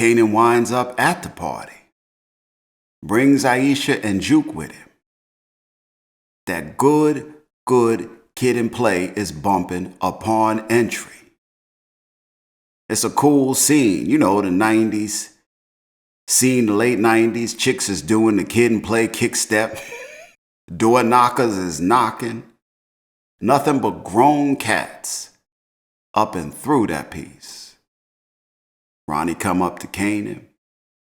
Kanan winds up at the party. Brings Aisha and Juke with him. That good kid in play is bumping upon entry. It's a cool scene, you know, the 90s. Scene the late 90s, chicks is doing the kid and play kick step. Door knockers is knocking. Nothing but grown cats up and through that piece. Ronnie come up to Kanan.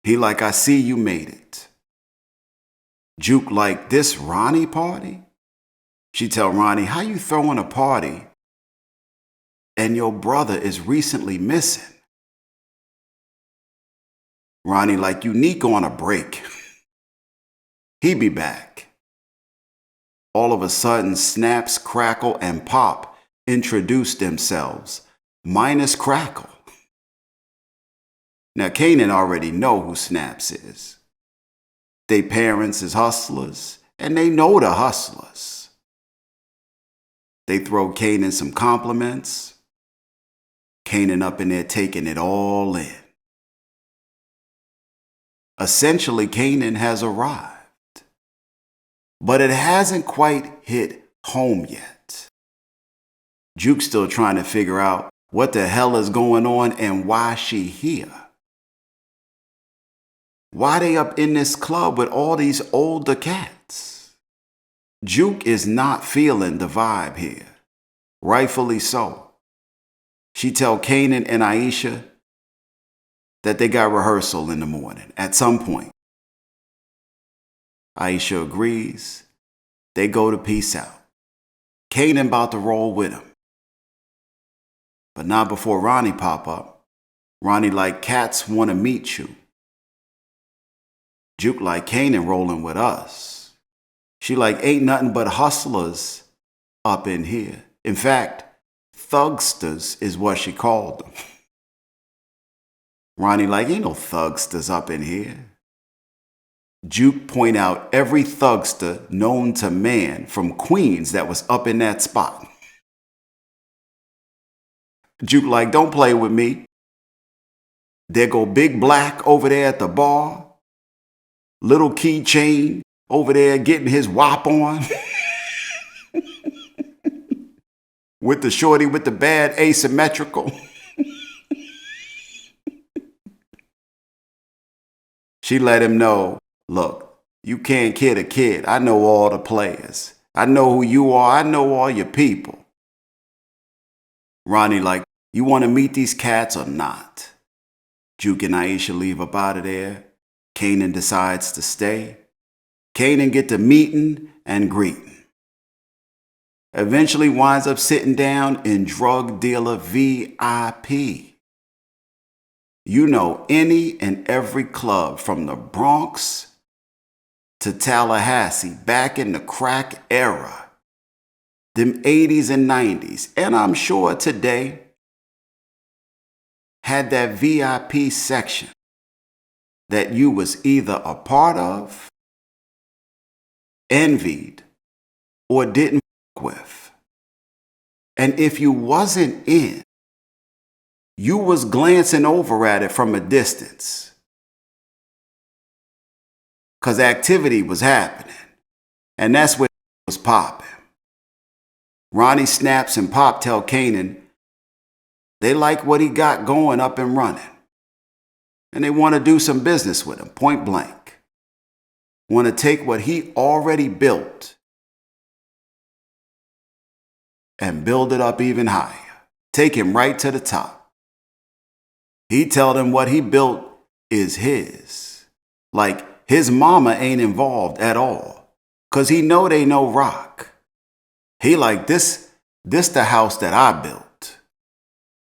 He like, I see you made it. Juke like, this Ronnie party? She tell Ronnie, how you throwing a party and your brother is recently missing? Ronnie like, you Nico on a break. He be back. All of a sudden, Snaps, Crackle, and Pop introduce themselves, minus Crackle. Now, Kanan already know who Snaps is. They parents is hustlers, and they know the hustlers. They throw Kanan some compliments. Kanan up in there taking it all in. Essentially, Kanan has arrived, but it hasn't quite hit home yet. Juke's still trying to figure out what the hell is going on and why she here. Why they up in this club with all these older cats? Juke is not feeling the vibe here, rightfully so. She tell Kanan and Aisha that they got rehearsal in the morning at some point. Aisha agrees. They go to peace out. Kanan about to roll with him. But not before Ronnie pop up. Ronnie like, cats want to meet you. Juke like, Kanan rolling with us. She like, ain't nothing but hustlers up in here. In fact, thugsters is what she called them. Ronnie like, ain't no thugsters up in here. Juke point out every thugster known to man from Queens that was up in that spot. Juke like, don't play with me. There go Big Black over there at the bar. Little Keychain over there getting his wop on. With the shorty with the bad asymmetrical. She let him know, look, you can't kid a kid. I know all the players. I know who you are. I know all your people. Ronnie like, you want to meet these cats or not? Juke and Aisha leave up out of there. Kanan decides to stay. Kanan get to meeting and greeting. Eventually winds up sitting down in drug dealer VIP. You know, any and every club from the Bronx to Tallahassee back in the crack era, them 80s and 90s, and I'm sure today, had that VIP section that you was either a part of, envied, or didn't fuck with. And if you wasn't in, you was glancing over at it from a distance. 'Cause activity was happening. And that's what was popping. Ronnie, Snaps, and Pop tell Kanan they like what he got going up and running. And they want to do some business with him, point blank. Want to take what he already built and build it up even higher. Take him right to the top. He tell them what he built is his. Like his mama ain't involved at all. 'Cause he know they know rock. He like, this the house that I built.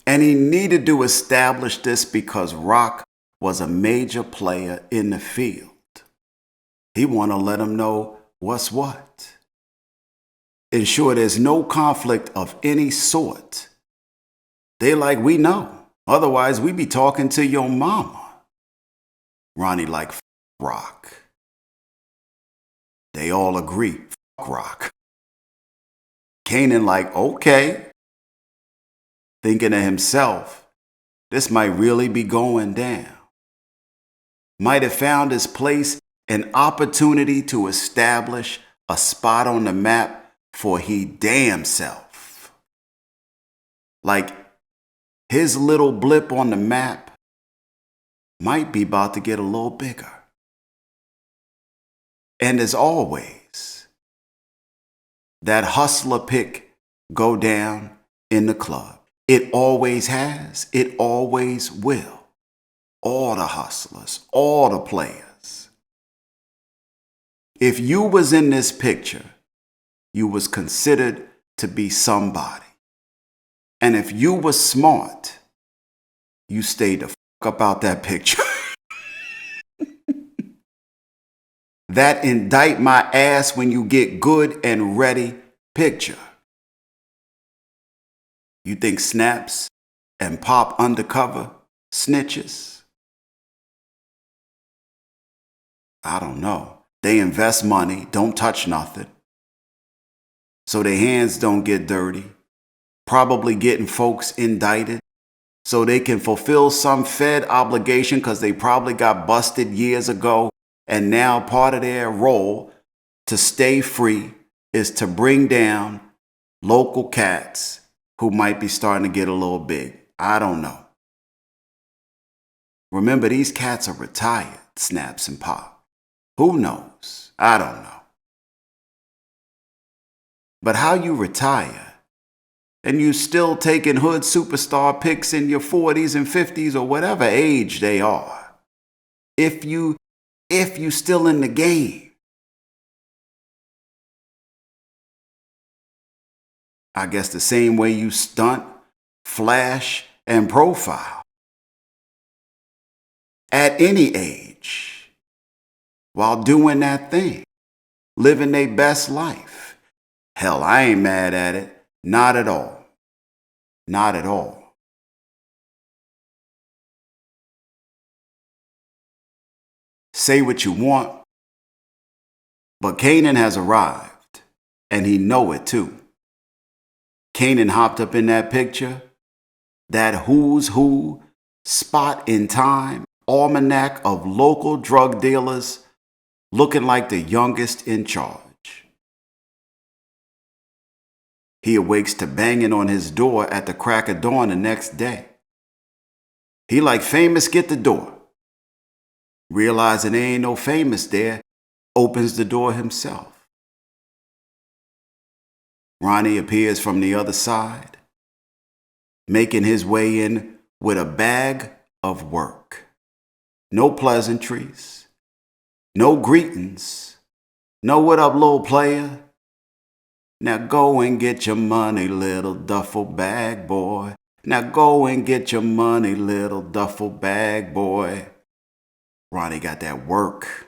And he needed to establish this because rock was a major player in the field. He want to let them know what's what. Ensure there's no conflict of any sort. They like, we know. Otherwise, we be talking to your mama. Ronnie like, f rock. They all agree, f rock. Kanan like, okay. Thinking to himself, this might really be going down. might have found his place, an opportunity to establish a spot on the map for he damn self. Like his little blip on the map might be about to get a little bigger. And as always, that hustler pick go down in the club. It always has, it always will. All the hustlers, all the players. If you was in this picture, you was considered to be somebody. And if you was smart, you stayed the fuck up out that picture. That indict my ass when you get good and ready picture. You think snaps and pop undercover snitches? I don't know. They invest money, don't touch nothing. So their hands don't get dirty. Probably getting folks indicted so they can fulfill some Fed obligation because they probably got busted years ago. And now part of their role to stay free is to bring down local cats who might be starting to get a little big. I don't know. Remember, these cats are retired, Snaps and Pop. Who knows? I don't know. But how you retire and you still taking hood superstar pics in your 40s and 50s or whatever age they are, if you still in the game, I guess the same way you stunt, flash, and profile at any age while doing that thing, living their best life. Hell, I ain't mad at it. Not at all. Not at all. Say what you want, but Kanan has arrived, and he know it too. Kanan hopped up in that picture, that who's who, spot in time, almanac of local drug dealers, looking like the youngest in charge. He awakes to banging on his door at the crack of dawn the next day. He like, famous, get the door. Realizing there ain't no famous there, opens the door himself. Ronnie appears from the other side, making his way in with a bag of work. No pleasantries, no greetings, no what up, little player. Now go and get your money, little duffel bag boy. Now go and get your money, little duffel bag boy. Ronnie got that work.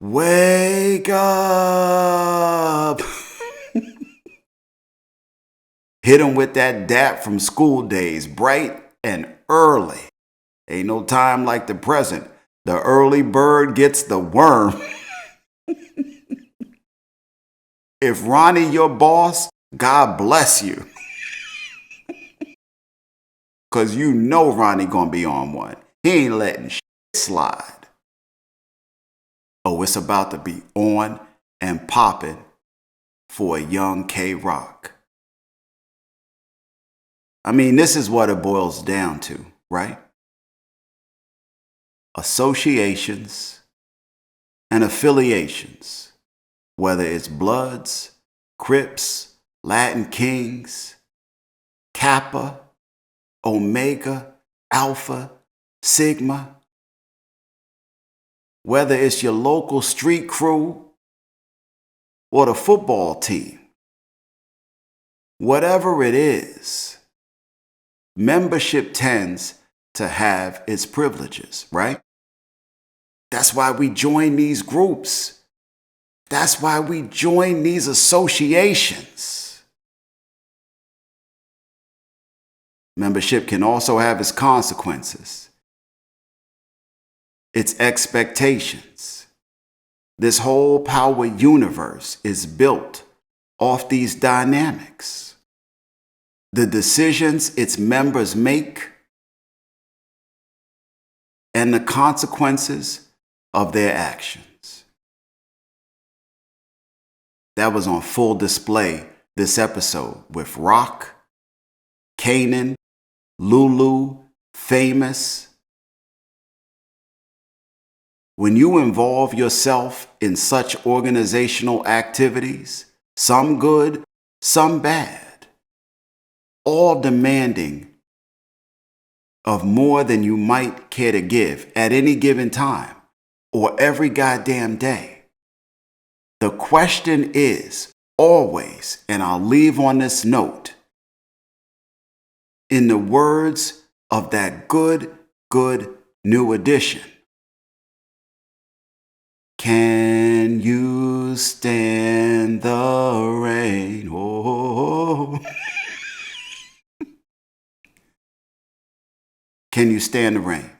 Wake up! Hit him with that dap from school days, bright and early. Ain't no time like the present. The early bird gets the worm. If Ronnie your boss, God bless you. Cause you know Ronnie gonna be on one. He ain't letting shit slide. Oh, it's about to be on and popping for a young K-Rock. I mean, this is what it boils down to, right? Associations and affiliations, whether it's Bloods, Crips, Latin Kings, Kappa, Omega, Alpha, Sigma, whether it's your local street crew or the football team, whatever it is, membership tends to have its privileges, right? That's why we join these groups. That's why we join these associations. Membership can also have its consequences, its expectations. This whole power universe is built off these dynamics. The decisions its members make and the consequences of their actions. That was on full display this episode with Rock, Kanan, Lulu, Famous. When you involve yourself in such organizational activities, some good, some bad, all demanding of more than you might care to give at any given time or every goddamn day, the question is always, and I'll leave on this note, in the words of that good new edition, can you stand the rain? Oh, can you stand the rain?